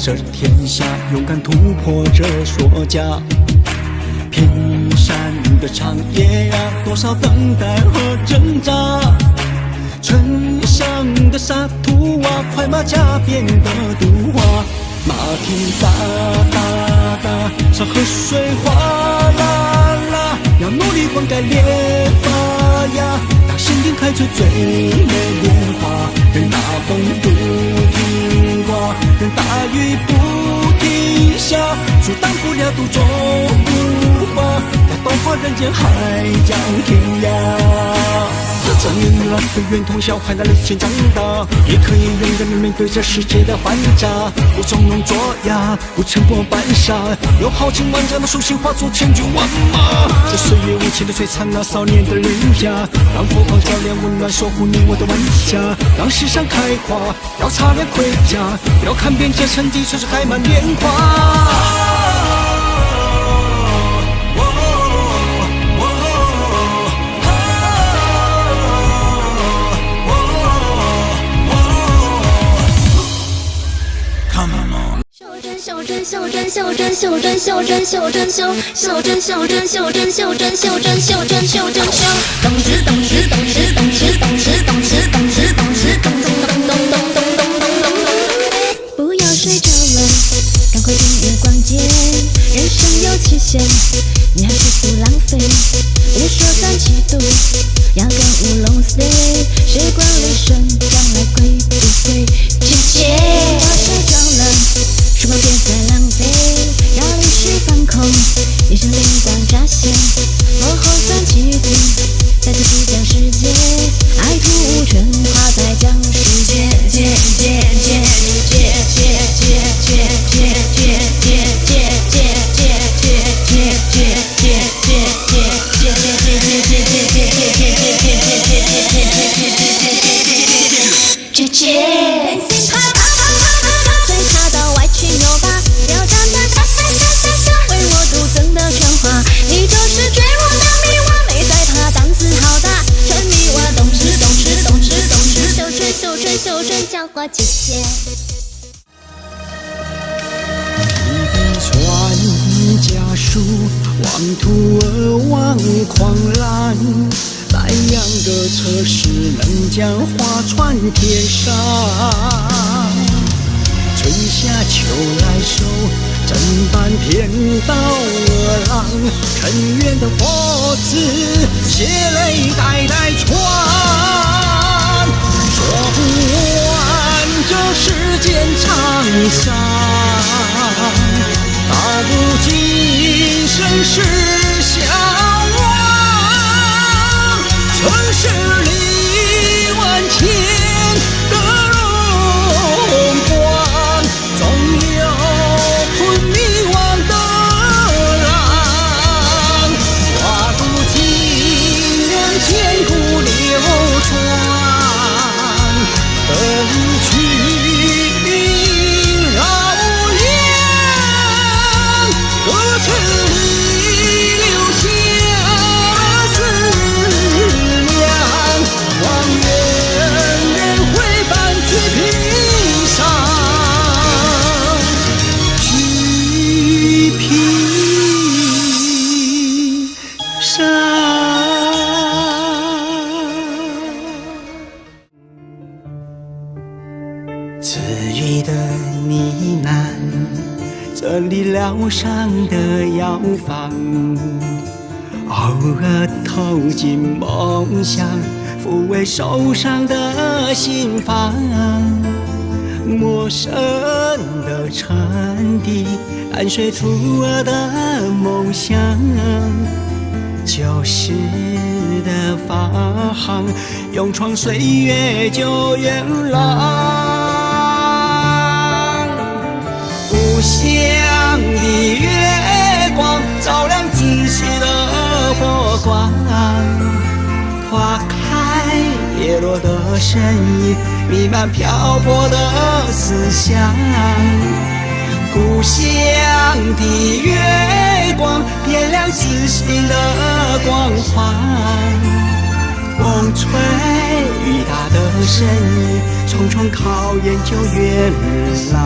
这天下，勇敢突破这锁甲。偏山的长夜呀，多少等待和挣扎。村上的沙土啊，快马加鞭的毒啊，马蹄哒哒哒，山河水哗啦啦，要努力灌溉烈发芽。当心灵开出最美莲花，任大风不停刮，任大雨不停下，阻挡不了毒种不发，要动化人间海角天涯。这女儿和圆通小孩的人间长大，也可以勇敢地面对这世界的反差，不从容作哑，不沉默扮傻，用豪情万丈的书信化作千军万马。这岁月无情的摧残那少年的脸颊，让佛光照亮温暖守护你我的晚霞，让世上开花，要擦亮盔甲，要看遍这城地，却是开满莲花。袖珍袖珍袖珍袖珍袖珍袖珍袖袖珍袖珍袖珍袖珍袖珍袖珍袖珍袖，懂事懂事懂事懂事懂事懂事懂事懂事懂懂懂懂懂懂懂懂懂。不要睡着了，赶快听月光间，人生有期限，你还是不浪费。别说37度，要跟乌龙 stay， 时光旅程将来归不归？姐姐，不要睡着了。时光别再浪费，要历史放空，眼神灵光乍现，幕后37度，再次即将世界，爱吐无尘，花在将世界，界界界界界界界界界界界界界。袖珍叫花姐姐，一笔传家书，望徒儿望狂澜，白羊的车驶能将花传天上。春夏秋来收，正半偏道而郎，尘缘的佛子，血泪代代传。说不完这世间沧桑，道不尽生死相忘。尘世里万千的荣光，总有困迷惘的狼，画不尽让千古流传。灯去绕梁，歌词里留下思量，望远人会伴去平上，去平上。自语的呢喃，整理疗伤的药方，偶尔透进梦乡，抚慰受伤的心房。陌生的尘地，伴随初儿的梦想，旧时的发行，勇闯岁月旧元朗。故乡的月光照亮自己的火光，花开叶落的身影弥漫漂泊的思乡。故乡的月光点亮自信的光环，风吹雨打的身影重重考验旧元朗。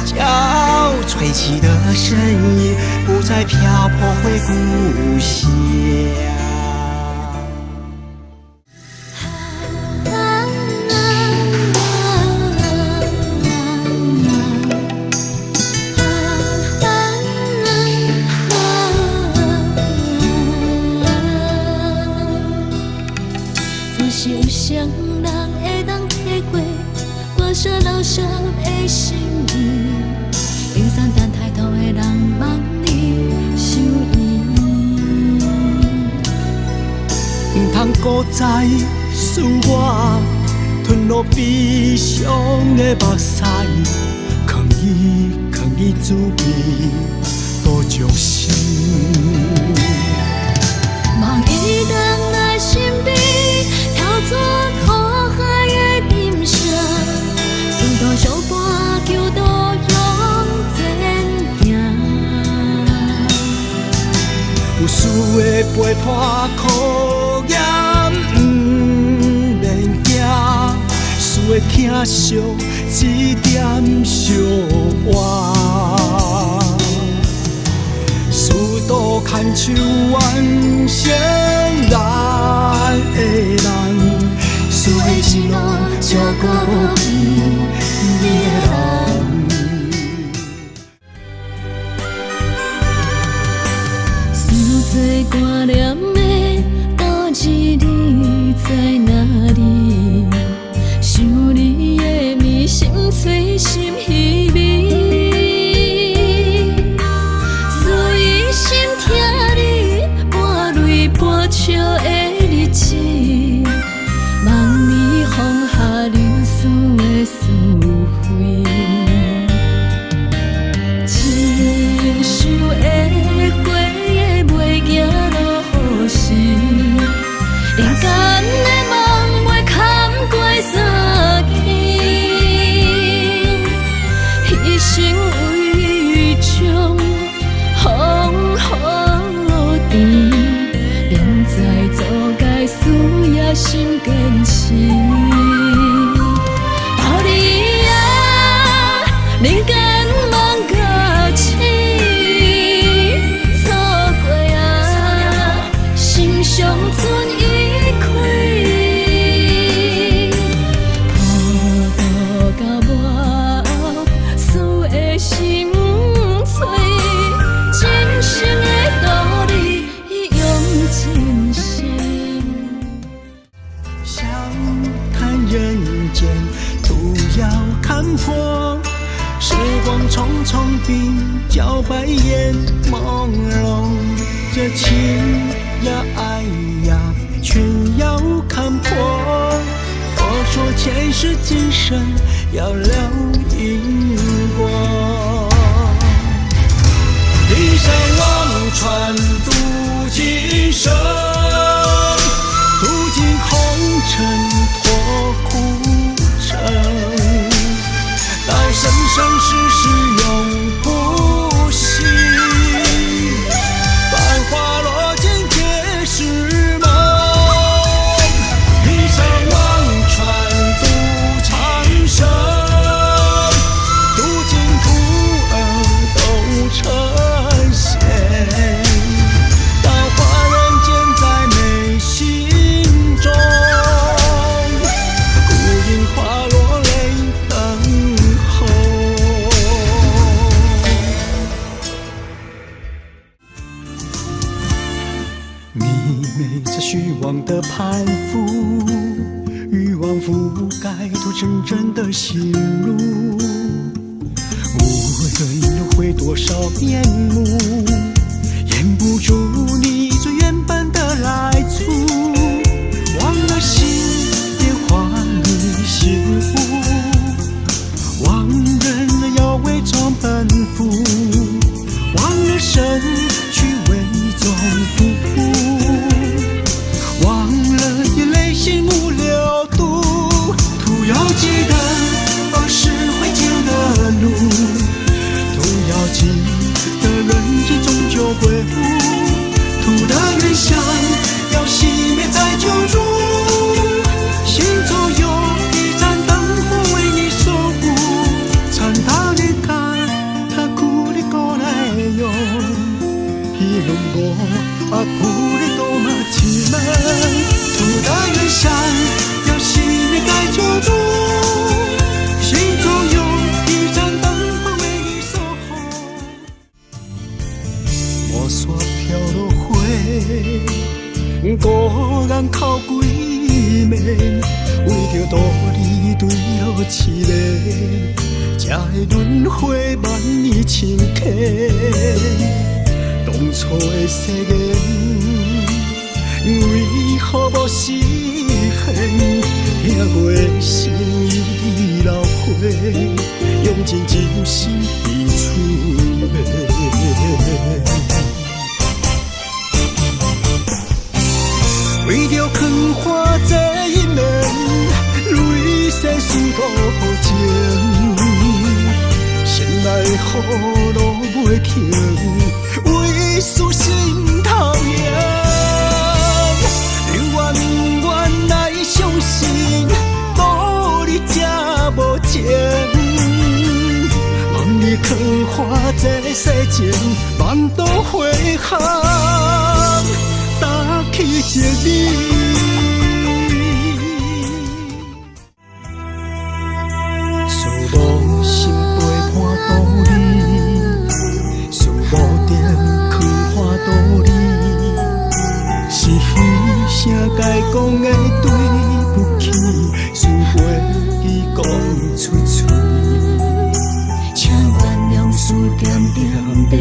角，吹起的声音不再漂泊回故乡。总是有谁人会当体会我说老舍的心意，冰山等抬头的人望你想伊，唔通搁再使我吞落悲伤的目屎，藏伊滋味多伤心。望伊当来身边，跳作苦海的沉沙，顺道相伴，求道勇前行。有事的陪伴考验，免惊，事的疼惜一点小活。殊途牵手完成咱的人，事的一路照顾你的人。思最挂念的故日你在哪里？想你的面，心碎心稀微。笑的日子，望你放下流思的思绪，亲手的花也袂行落雨时，人间的梦袂堪过三更，一生为将风雨甜。在做该事也心坚持，道理啊，人间梦甲醒，错过啊，心伤存意开，抱到到末，思的心碎，真心的道理用尽。想看人间，途遥看破。时光匆匆，鬓角白烟朦胧。这情呀爱呀，全要看破。佛说前世今生要留因果。一山望穿渡今生，途经红尘脱苦尘，道生生世世永不息，繁华落尽皆是梦。一山望穿渡长生，途经徒儿都成仙，道化人间在眉心中，孤影花落泪等候。迷昧着虚妄的攀附，欲望覆盖出真正的心路。无论又会多少面目，掩不住你最原本的来处。忘了心，变化你事物，忘人了要伪装奔赴，忘了身去伪装负，忘了眼泪心无流度。徒要记得儿时会经的路，徒要记得人间花万里深刻，当初的誓言，为何无实现？听过心意流花，用尽真心已出卖。为着藏花这一面，泪水输多情，心内雨落袂停，为思心头痒。你远远来相信，道理才无情。望你藏花这世情，万道花香。打起一你，思无心陪伴道理，思无点去花道理，是彼声该讲的对不起，思袂记讲出嘴，请原谅思点点地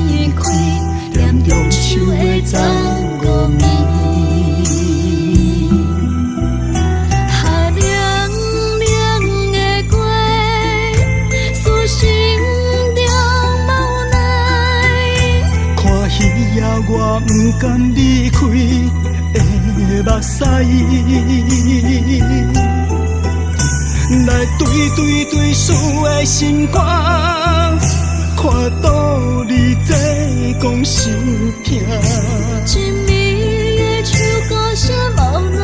离开。念中手的昨午暝，寒凉凉的月，思心中无奈。看戏也我不甘离开的目屎，来对思的心肝。看道理这讲心痛，一暝的手歌声无奈，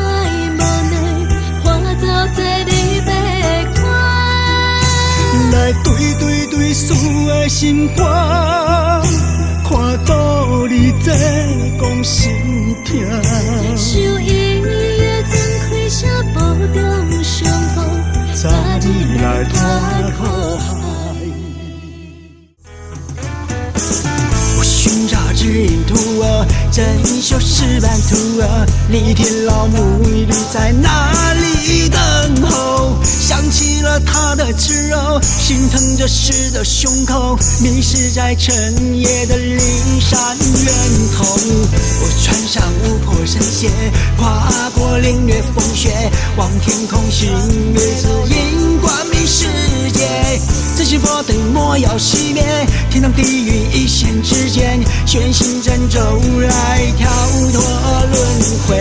化作这离别歌。来对思的心肝，看道理这讲心痛。想伊的曾开声保重相逢，早日来脱苦海。寻找指引图啊，珍馐石板图啊，李天老母女在哪里等候？想起了他的炽热，心疼着诗的胸口，迷失在晨夜的灵山源头。我穿上巫婆神鞋，跨过凌冽风雪，望天空星月指引光明世界。这些佛灯莫要熄灭，天堂地狱一线之间，玄心真咒来跳脱轮回。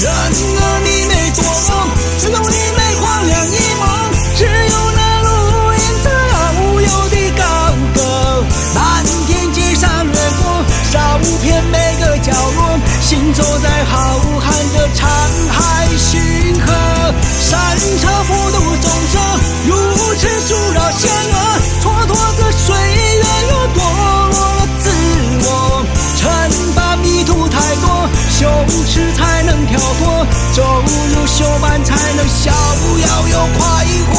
然而你没做梦，只有你没荒凉一梦，只有那路引着无忧的高歌，漫天街上掠过，绕遍每个角落，行走在浩瀚的沧海星河。山车普渡众生，如此阻扰险恶，蹉跎着岁月又堕落了自我。称霸迷途太多，羞耻才能跳脱，走入修办才能逍遥又快活。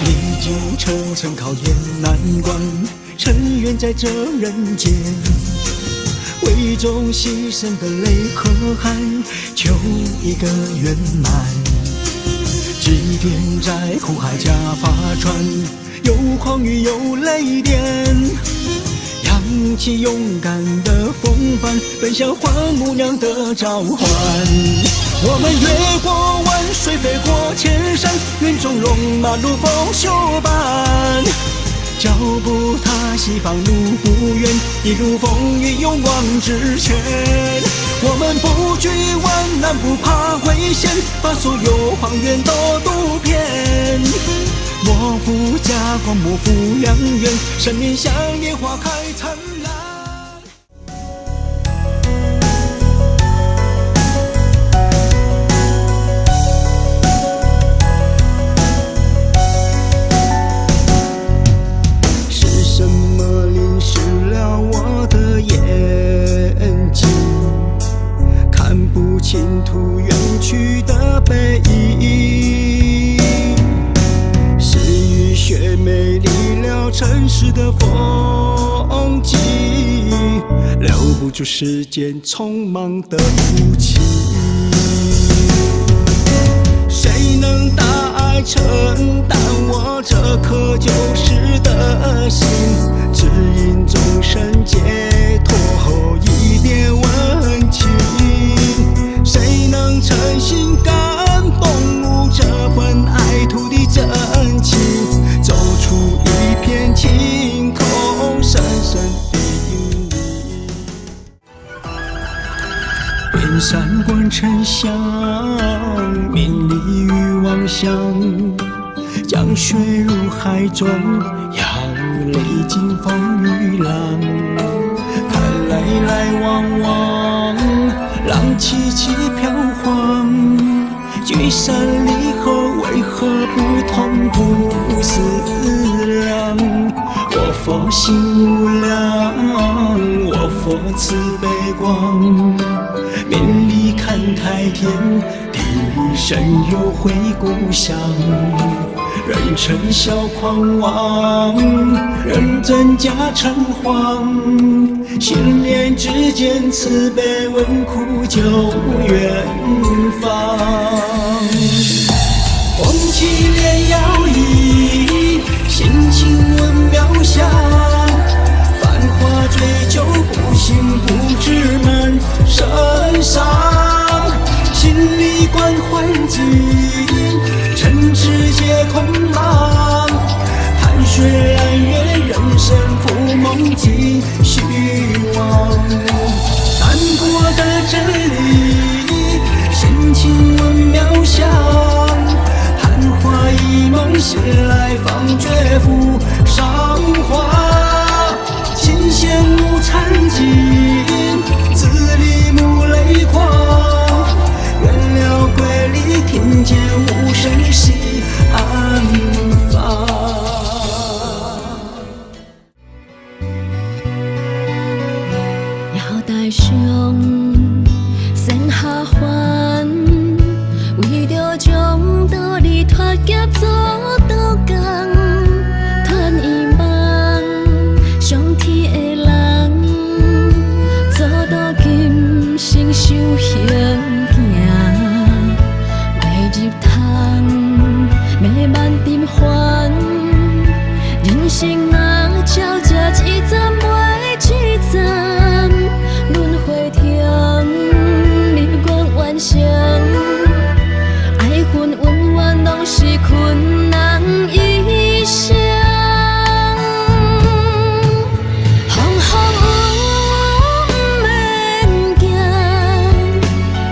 历经层层考验难关，尘缘在这人间，为众牺牲的泪和汗，求一个圆满。祭奠在苦海家法船，有狂雨有雷电，扬起勇敢的风帆，奔向黄母娘的召唤。我们越过万水，飞过千山，云中龙马如风修伴。脚步踏西方路不远，一路风雨勇往直前。我们不惧万难，不怕危险，把所有荒原都渡遍。莫负家光，莫负良缘，生命像野花开灿烂。倾途远去的背影，是雨雪美丽了城市的风景，留不住时间匆忙的哭泣。谁能代承担我这颗旧时的心，指引众生解脱后一点温情？谁能诚心感动这份爱土的真情，走出一片晴空，深深的印印。遍山观沉香，名利与妄想，江水入海中，要历经风与浪。看来来往往，浪起起飘晃，聚散离合为何不同不思量？我佛心无量，我佛慈悲光，面里看太天，地里神游回故乡。人称笑狂妄，人真假诚惶，心念之间慈悲问苦救远方。风起莲摇曳，心情问渺小，繁华追求不幸不知满身伤，心里关怀己，尘世皆空浪，潭水蓝月，人生浮梦几虚妄。难过的真理，心情问渺小，昙花一梦，醒来方觉浮韶华。琴弦无残疾，字里目泪光，原了归里，听见无声息安放。要带上生下凡，为着将道理脱劫做道工，传伊梦上天的人，做到今生修行行，未入汤，未万点还，人生啊照这一站袂一站，轮回中日月完成，爱恨恩怨拢是困难一生。风雨免惊，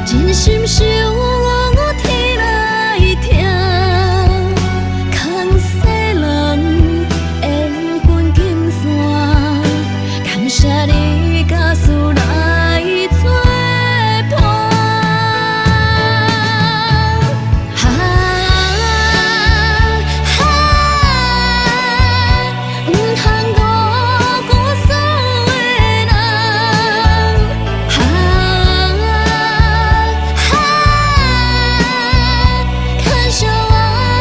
真心受天来疼，空世人缘分紧线，感谢你加速来作伴。唔通辜负所有的人，牵手我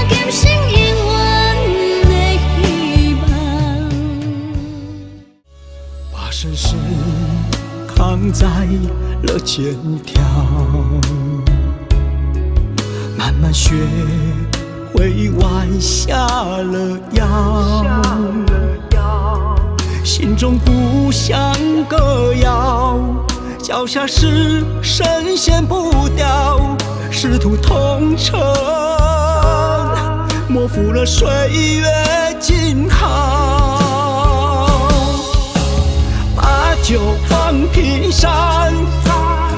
今生永远的希望。把身世扛在了肩条，慢慢学会弯下了腰，心中不想歌谣，脚下是神仙步调，师徒同城，模糊了岁月静好。把酒放平山，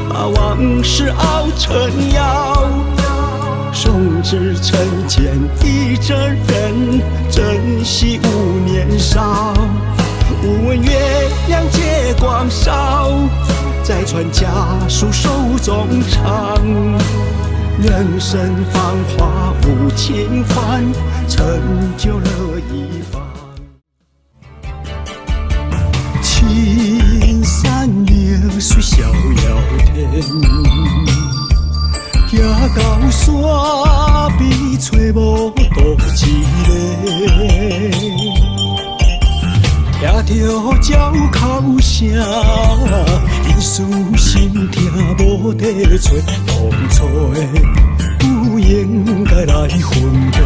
把往事熬成药，送至尘间一真人，珍惜无年少。无问月亮借光烧，再传家书手中长。人生繁华无情欢，成就了一方。青山流水逍遥天，行到山边找无独一个，听着鸟哭声，因思心痛无地找，当初的有应该来分配。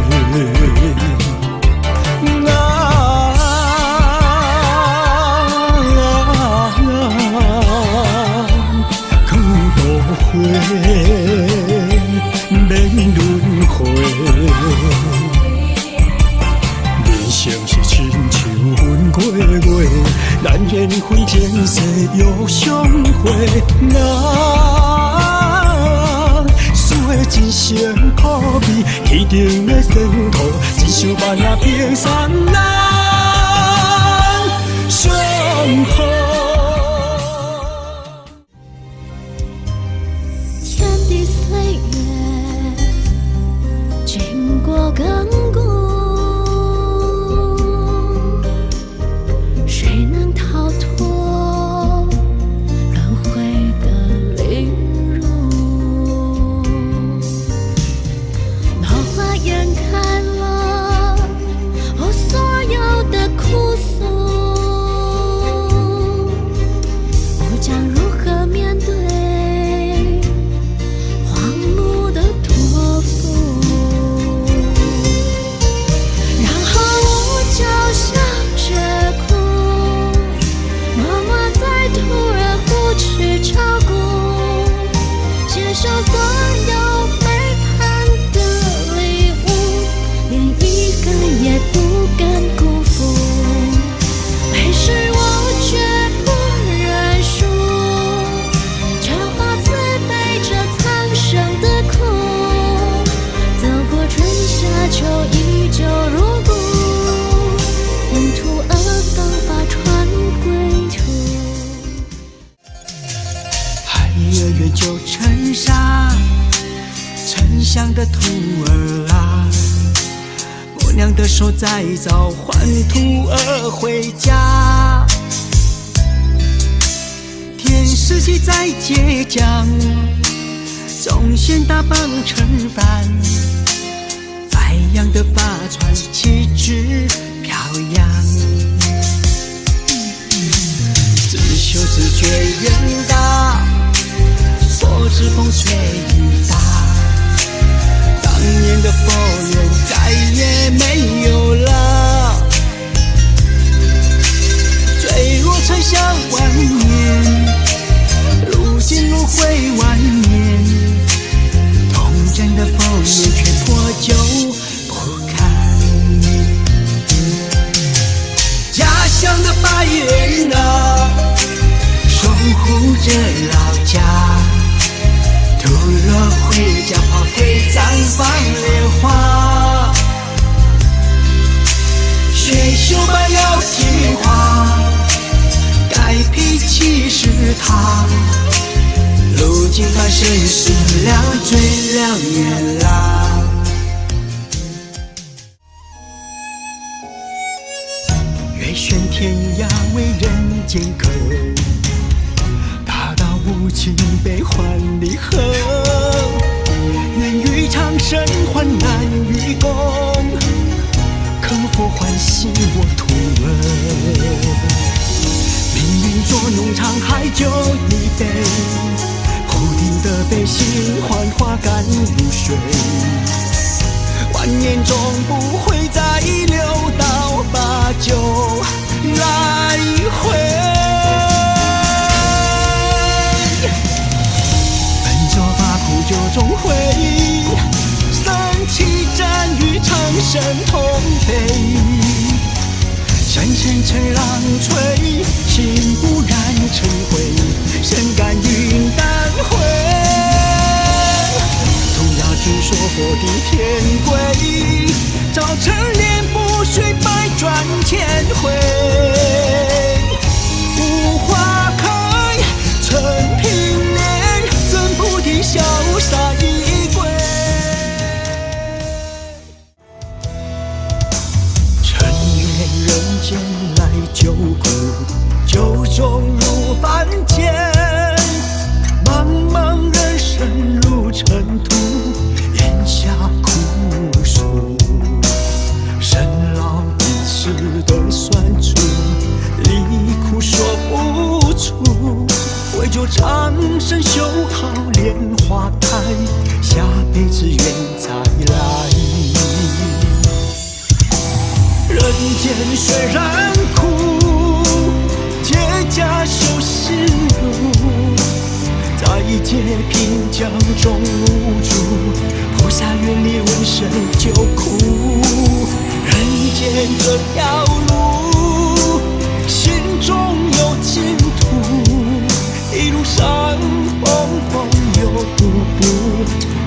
去误会，免轮回。人生是亲像分过月，咱缘分前世又相会。真成苦味，天顶的尘土，一想万那冰山难相好。天地岁月，经过亘古，谁能逃脱轮回的凌辱？掩盖了我所有的苦诉，我将如何面对荒芜的托付？然后我就笑着哭，默默在土人互持照顾，接受所有背叛的也不敢辜负，没事我绝不认输，全化慈悲这苍生的苦，走过春夏秋依旧如故，沿途而方法传归途。孩儿远就成沙，沉香的徒儿啊，娘的手再早换徒儿回家，天时气再倔强，总先大棒盛饭，白羊的发船旗帜飘扬，自修自觉远大，所知风吹雨打，当年的佛缘再也没有了，坠落尘香万年，如今轮回万年，童真的佛缘却破旧不堪。家乡的白云啊，守护着老家，徒儿回家花会绽放莲花，学修般有情话，改脾气是他，如今半生是两追两远啦。月悬天涯为人间客，大道无情悲欢离合，愿与长生换难与共，可否唤醒我徒儿？命运捉弄沧海就一杯，菩提的悲心幻化甘如水，万年终不会再流到把酒来回。就终会三七战与长生同悲，山前吹浪吹，心不染尘灰，身甘云淡灰。同样听说佛的天规，早成莲不须百转千回，无花开成平莲，怎菩提潇洒一归。尘缘人间来救苦，酒中入凡间，茫茫人生如尘土，咽下苦楚，生老病死都算出，离苦说不出，为救长生修好莲花开，下辈子愿再间虽然苦，结痂修心路，在劫贫江中无助，菩萨愿你闻声救苦。人间这条路，心中有净土，一路上风风又步步，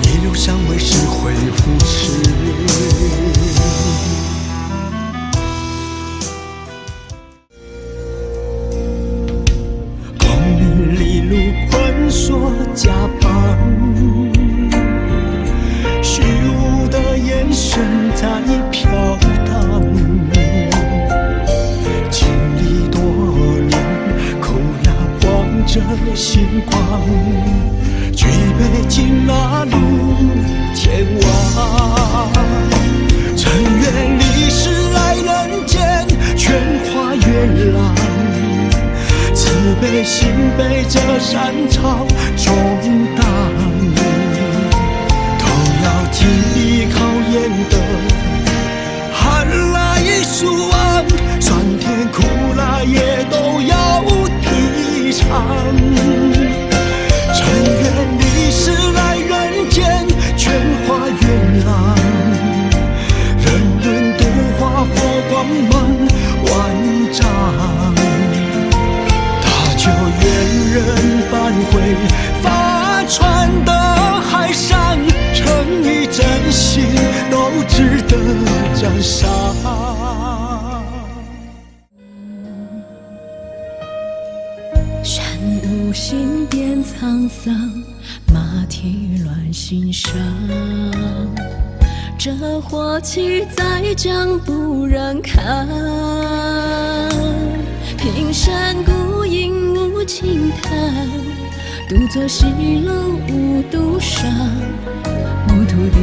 一路上为社会扶持。光明里路困锁家邦，虚无的眼神在飘荡。经历多年苦辣望着星光，举杯敬那路前往。尘缘历史来人间，劝化月浪。慈悲心被这山潮中荡，都要经历考验的寒来暑往，酸甜苦辣也都要品尝。尘缘历史来人间，劝化月浪，人人度化佛光芒万丈。就愿人返回发传的海上，诚意真心都值得奖赏。山无心变沧桑，马蹄乱心伤。这火气再将不忍看，平山孤影无轻叹，独坐西楼无独伤。牧土地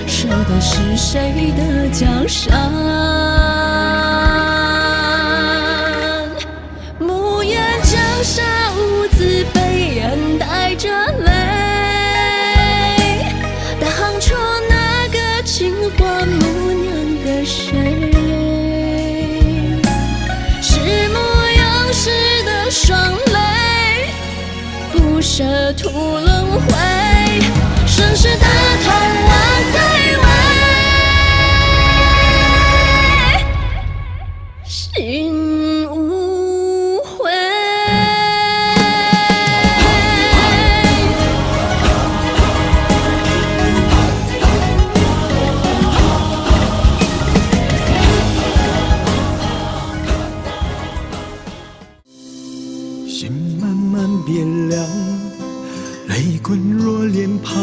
守的是谁的江山？牧原江沙无字，被人带着泪，当初那个情话母娘的谁？双泪不舍徒轮回，盛世的痛我在为，心无悔。心慢慢变凉，泪滚落脸庞，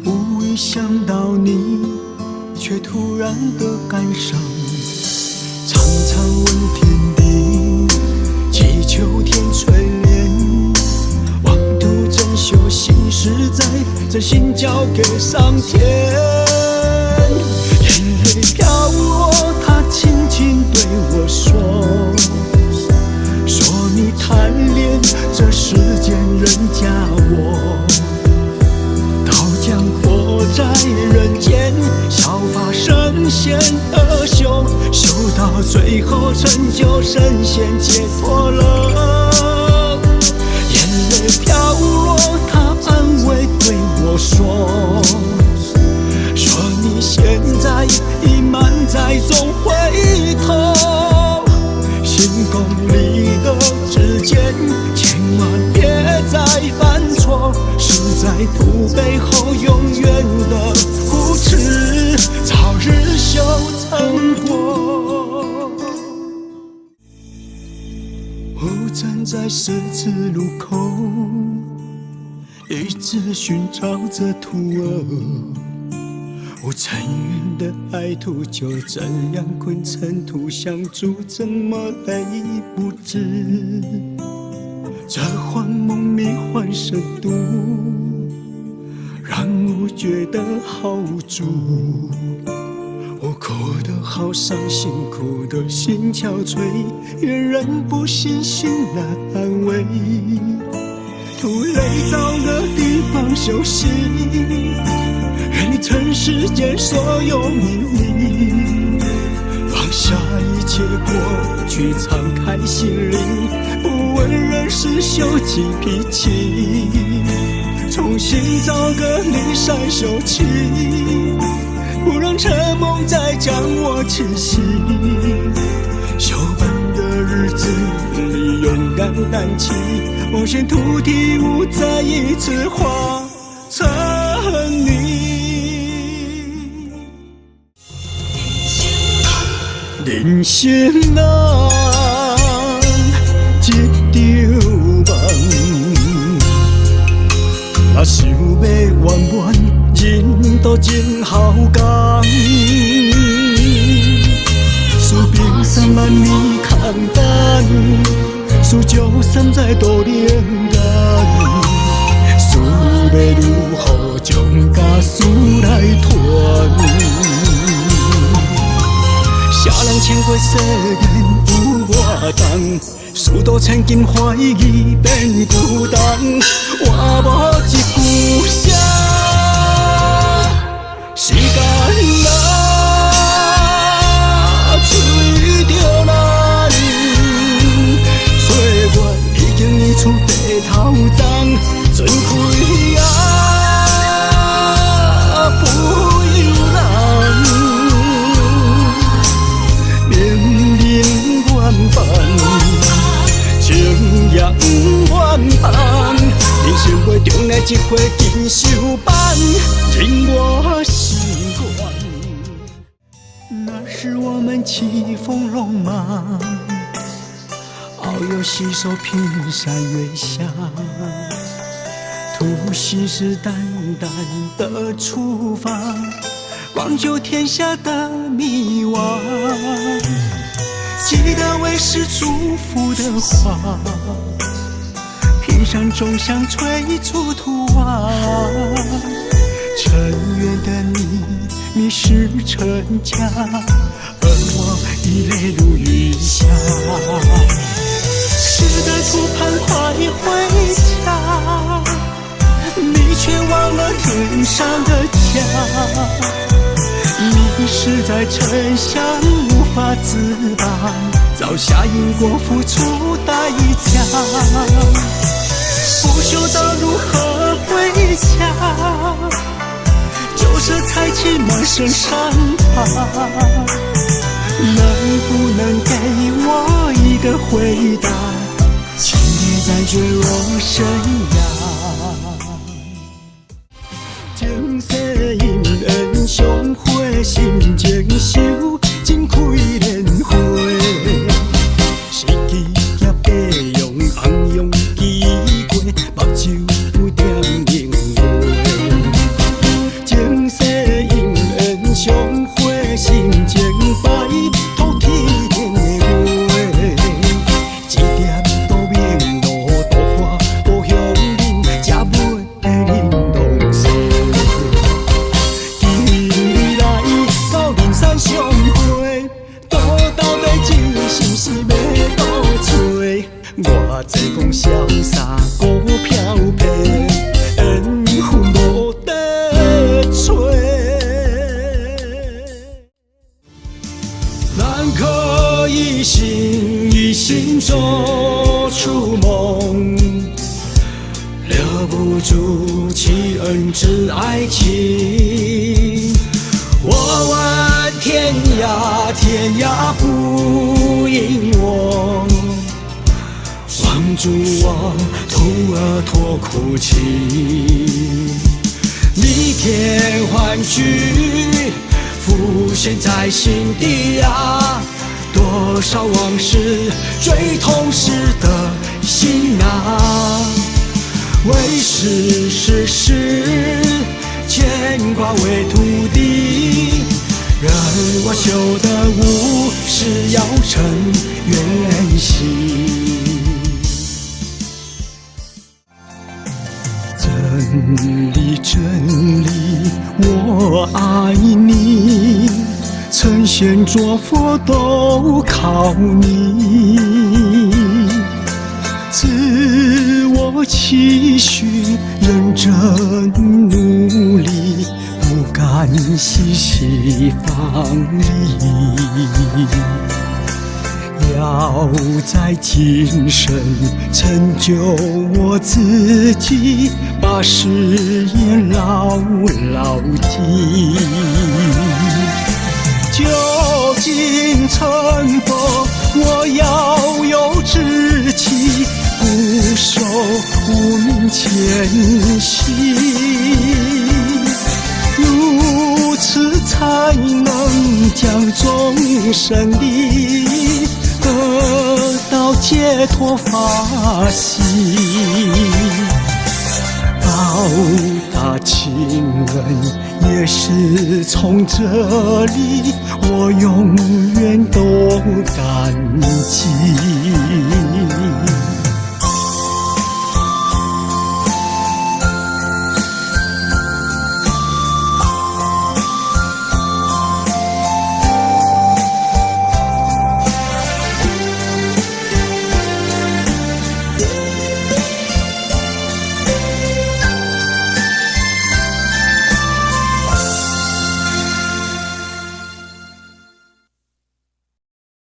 无意想到你，却突然的感伤。常常问天地，祈求天垂怜，妄图珍馐心实在，真心交给上天。眼泪飘落，他轻轻对我说，说你贪恋这世间人家我，刀将活在人间，效法神仙而修，修到最后成就神仙解脱了。眼泪飘落，他安慰对我说，说你现在已满载总回头，心功里的指尖，千万别再犯错，是在土背后永远的扶持，早日修成果。我站在十字路口，一直寻找着徒儿，无尘缘的爱徒就这样困成土相助，怎么泪不止？这幻梦迷幻深度，让我觉得好无助。我哭得好伤心，哭得心憔悴，愿人不信心难安慰，土累找个地方休息，愿你尘世间所有秘密，放下一切过去，敞开心灵，不问人世修己脾气，重新找个你闪烁起，不让沉梦再将我侵袭。休班的日子里勇敢担起，梦想土地无再一次化成泥。人生啊，一场梦，若想要圆满，人都真好工。使冰山万里空担，使江山再度连干。使要如何将家事来传？谁人千过世间有我重，许多千金欢喜变孤单。我无一句声，时间啊，催着咱。岁月已经移出白头鬃，准开啊，不由人。情也不愿放，人生袂中来一回金手办，任我心愿。那时我们棋逢戎马，遨游携手平山月下，图信誓旦旦的出发，广救天下的迷惘。记得为师祝福的话，平山钟响催促图瓦。尘缘的你迷失成家，而我已泪如雨下。时的初盼快回家，你却忘了天上的家。迷失在尘香无法自拔，造下因果付出代价。不修道如何回家？旧色才起满身伤疤。能不能给我一个回答？情别在坠落生涯。前世因缘相会，心情修真开莲花。是枝叶白用红用记过，目睭点凝月。前世因缘相会，心情白，土地田的花。一点都明路多花，无向恁才袂恁拢死。相会，到底真心是要倒找？我这讲潇洒孤飘泊，缘分无得找。咱可以一心做出梦，留不住弃恩之爱情。我问天涯，天涯不应我，望住我，徒儿托哭泣。弥天欢聚，浮现在心底啊，多少往事最痛时的心啊，为世事事，牵挂为土地，任我修得无事要成缘习。真理真理，我爱你，成仙做佛都靠你。自我期许，认真努力，不敢欢喜西方里，要在今生成就我自己，把誓言牢牢记。究竟成佛，我要有志气，不受无名牵系，如此才能将众生利益得到解脱法喜。报答亲人也是从这里，我永远都感激。